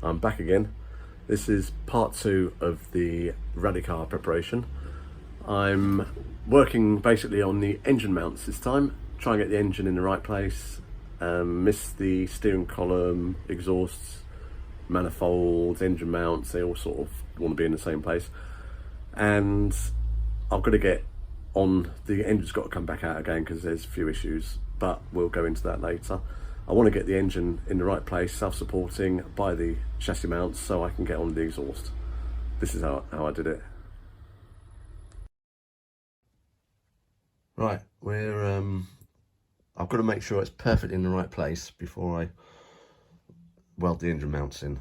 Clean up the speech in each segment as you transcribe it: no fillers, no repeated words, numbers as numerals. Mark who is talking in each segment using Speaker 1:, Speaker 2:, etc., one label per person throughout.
Speaker 1: I'm back again. This is part 2 of the rally car preparation. I'm working basically on the engine mounts this time, try and get the engine in the right place, miss the steering column, exhausts, manifolds, engine mounts, they all sort of want to be in the same place. And I've got to get on, the engine's got to come back out again because there's a few issues, but we'll go into that later. I want to get the engine in the right place, self-supporting by the chassis mounts, so I can get on the exhaust. This is how I did it. Right, I've got to make sure it's perfectly in the right place before I weld the engine mounts in.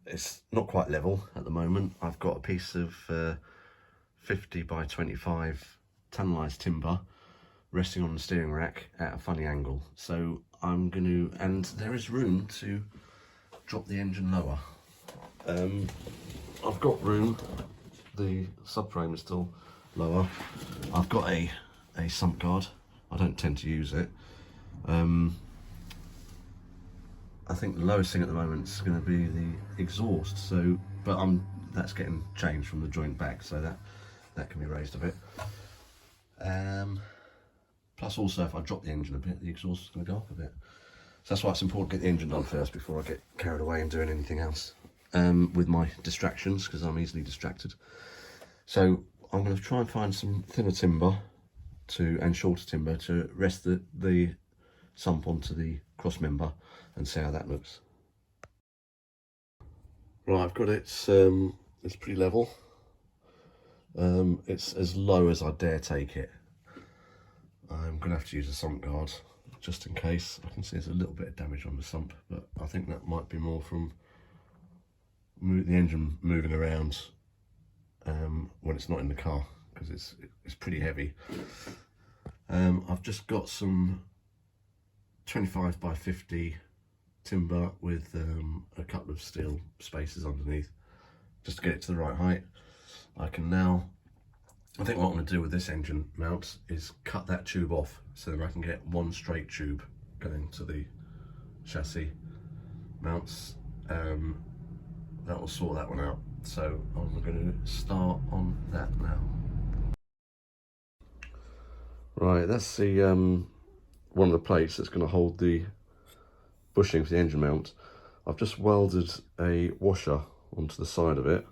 Speaker 1: It's not quite level at the moment. I've got a piece of 50 by 25 tunnelized timber resting on the steering rack at a funny angle, so I'm going to, and there is room to drop the engine lower. I've got room, the subframe is still lower. I've got a sump guard. I don't tend to use it. I think the lowest thing at the moment is going to be the exhaust, so but that's getting changed from the joint back, so that can be raised a bit. Plus also, if I drop the engine a bit, the exhaust is going to go up a bit. So that's why it's important to get the engine done first before I get carried away and doing anything else with my distractions, because I'm easily distracted. So I'm going to try and find some thinner timber and shorter timber to rest the sump onto the cross member and see how that looks. Right, I've got it. It's pretty level. It's as low as I dare take it. I'm going to have to use a sump guard just in case. I can see there's a little bit of damage on the sump, but I think that might be more from the engine moving around when it's not in the car, because it's pretty heavy. I've just got some 25 by 50 timber with a couple of steel spacers underneath just to get it to the right height. I think what I'm going to do with this engine mount is cut that tube off so that I can get one straight tube going to the chassis mounts. That will sort that one out. So I'm going to start on that now. Right, that's the one of the plates that's going to hold the bushing for the engine mount. I've just welded a washer onto the side of it.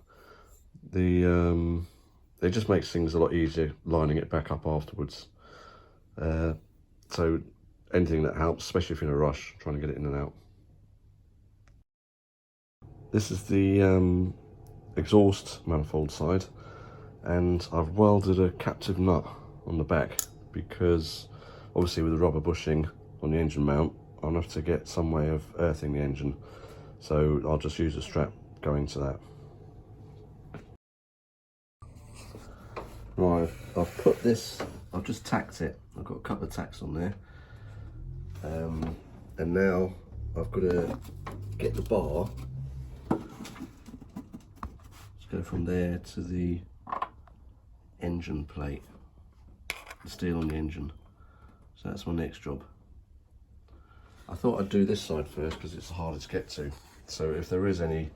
Speaker 1: It just makes things a lot easier lining it back up afterwards. So anything that helps, especially if you're in a rush, trying to get it in and out. This is the exhaust manifold side, and I've welded a captive nut on the back because obviously with the rubber bushing on the engine mount, I'll have to get some way of earthing the engine. So I'll just use a strap going to that. Right, I've put this, I've just tacked it. I've got a couple of tacks on there. And now I've got to get the bar. Let's go from there to the engine plate, the steel on the engine. So that's my next job. I thought I'd do this side first because it's harder to get to. So if there is any,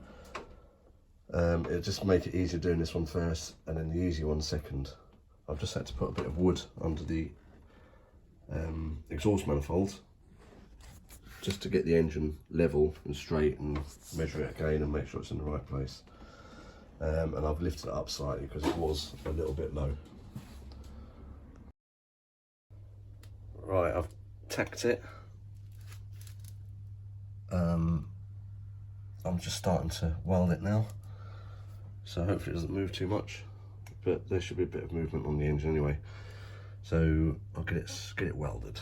Speaker 1: it'll just make it easier doing this one first and then the easy one second. I've just had to put a bit of wood under the exhaust manifold just to get the engine level and straight and measure it again and make sure it's in the right place. And I've lifted it up slightly because it was a little bit low. Right, I've tacked it. I'm just starting to weld it now, so hopefully it doesn't move too much, but there should be a bit of movement on the engine anyway, so I'll get it welded.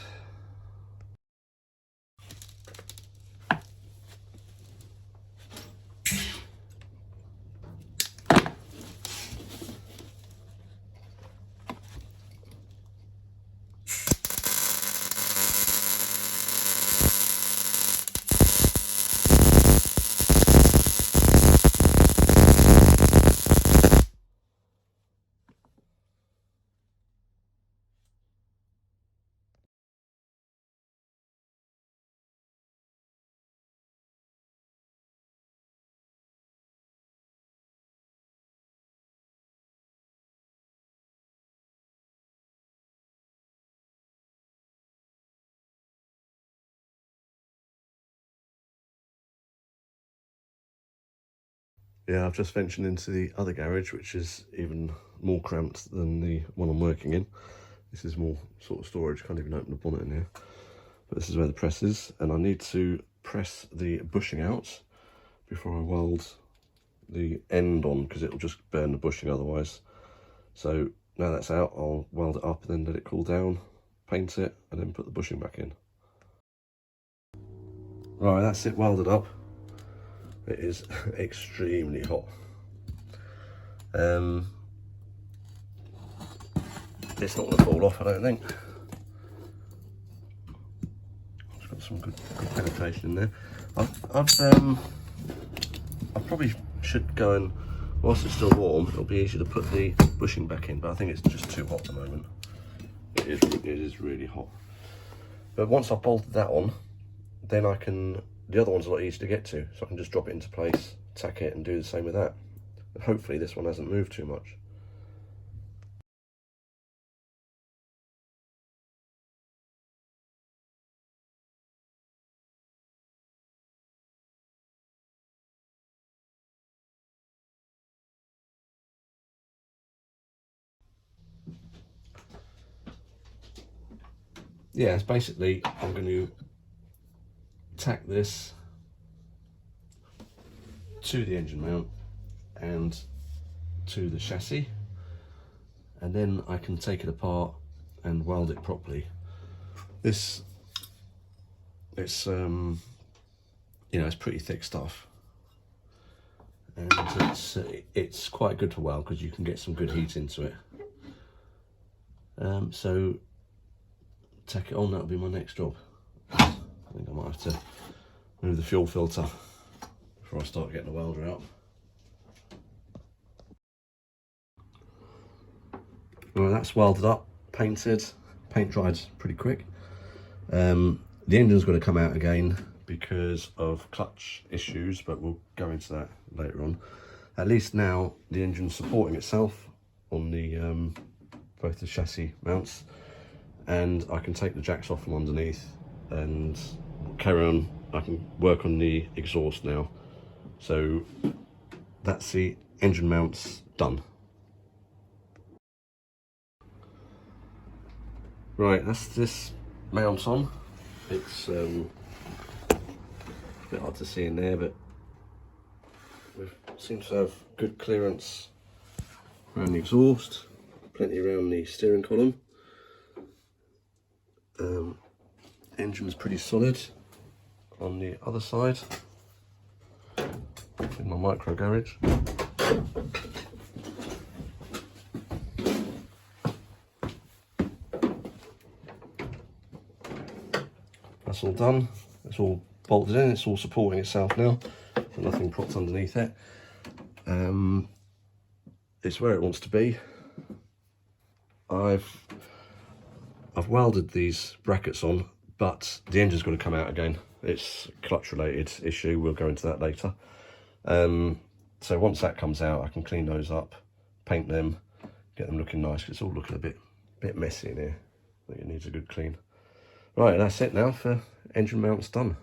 Speaker 1: Yeah, I've just ventured into the other garage, which is even more cramped than the one I'm working in. This is more sort of storage, can't even open the bonnet in here. But this is where the press is, and I need to press the bushing out before I weld the end on, because it'll just burn the bushing otherwise. So now that's out, I'll weld it up and then let it cool down, paint it, and then put the bushing back in. Right, that's it welded up. It is extremely hot. It's not going to fall off, I don't think. It's got some good penetration in there. I probably should go and, whilst it's still warm, it'll be easier to put the bushing back in, but I think it's just too hot at the moment. It is really hot. But once I've bolted that on, then the other one's a lot easier to get to, so I can just drop it into place, tack it, and do the same with that. And hopefully this one hasn't moved too much. Yeah, it's basically, I'm going to tack this to the engine mount and to the chassis, and then I can take it apart and weld it properly. It's you know, it's pretty thick stuff, and it's quite good to weld because you can get some good heat into it. So tack it on, that'll be my next job. I think I might have to move the fuel filter before I start getting the welder out. Well, that's welded up, painted, paint dried pretty quick. The engine's going to come out again because of clutch issues, but we'll go into that later on. At least now the engine's supporting itself on the both the chassis mounts, and I can take the jacks off from underneath and carry on. I can work on the exhaust now. So that's the engine mounts done. Right, that's this mount on. It's a bit hard to see in there, but we seem to have good clearance around the exhaust, plenty around the steering column. Engine's pretty solid on the other side in my micro garage. That's all done. It's all bolted in. It's all supporting itself now. Nothing propped underneath it. It's where it wants to be. I've welded these brackets on, but the engine's going to come out again. It's a clutch related issue. We'll go into that later. So once that comes out, I can clean those up, paint them, get them looking nice. It's all looking a bit messy in here. I think it needs a good clean. Right, that's it now for engine mounts done.